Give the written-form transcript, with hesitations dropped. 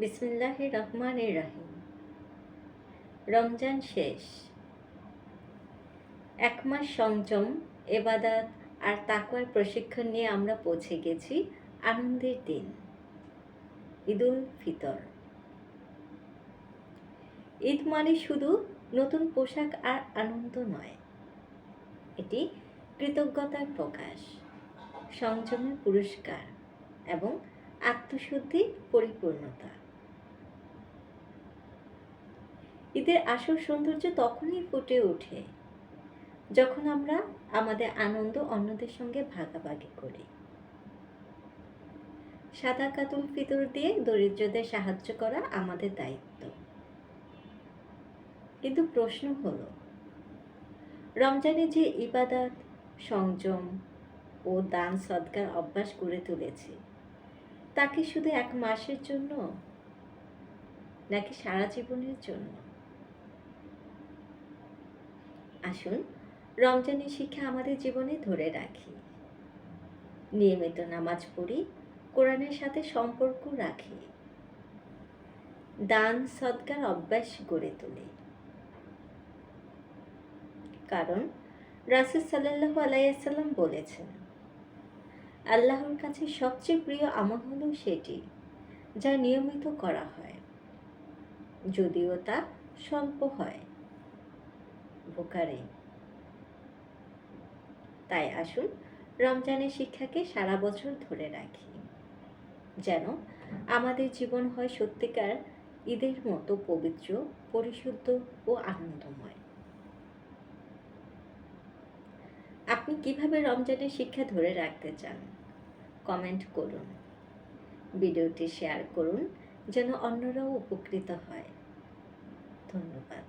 বিসমিল্লাহির রহমানির রহিম। রমজান শেষ। এক মাস সংযম, এবাদাত আর তাকওয়ার প্রশিক্ষণ নিয়ে আমরা পৌঁছে গেছি আনন্দের দিন, ঈদুল ফিতর। ঈদ মানে শুধু নতুন পোশাক আর আনন্দ নয়, এটি কৃতজ্ঞতার প্রকাশ, সংযমের পুরস্কার এবং আত্মশুদ্ধির পরিপূর্ণতা। ঈদের আসল সৌন্দর্য তখনই ফুটে ওঠে যখন আমরা আমাদের আনন্দ অন্যদের সঙ্গে ভাগাভাগি করি। সাদাকাতুল ফিতর দিয়ে দরিদ্রদের সাহায্য করা আমাদের দায়িত্ব। কিন্তু প্রশ্ন হলো, রমজানে যে ইবাদত, সংযম ও দান সদকার অভ্যাস গড়ে তুলেছি, তা কি শুধু এক মাসের জন্য নাকি সারা জীবনের জন্য? আসুন রমজানের শিক্ষা আমাদের জীবনে ধরে রাখি, নিয়মিত নামাজ পড়ি, কোরআনের সাথে সম্পর্ক রাখি, দান সদকার অভ্যাস গড়ে তুলি। কারণ রাসূল সাল্লাল্লাহু আলাইহি ওয়াসাল্লাম বলেছেন, আল্লাহর কাছে সবচেয়ে প্রিয় আমল হলো সেটি যা নিয়মিত করা হয়, যদিও তা স্বল্প হয়। বুখারী। তাই আসুন রমজানের শিক্ষাকে সারা বছর ধরে রাখি, যেন আমাদের জীবন হয় সত্যিকার ঈদের মতো পবিত্র, পরিশুদ্ধ ও আনন্দময়। আপনি কিভাবে রমজানের শিক্ষা ধরে রাখতে চান? কমেন্ট করুন, ভিডিওটি শেয়ার করুন যেন অন্যরাও উপকৃত হয়। ধন্যবাদ।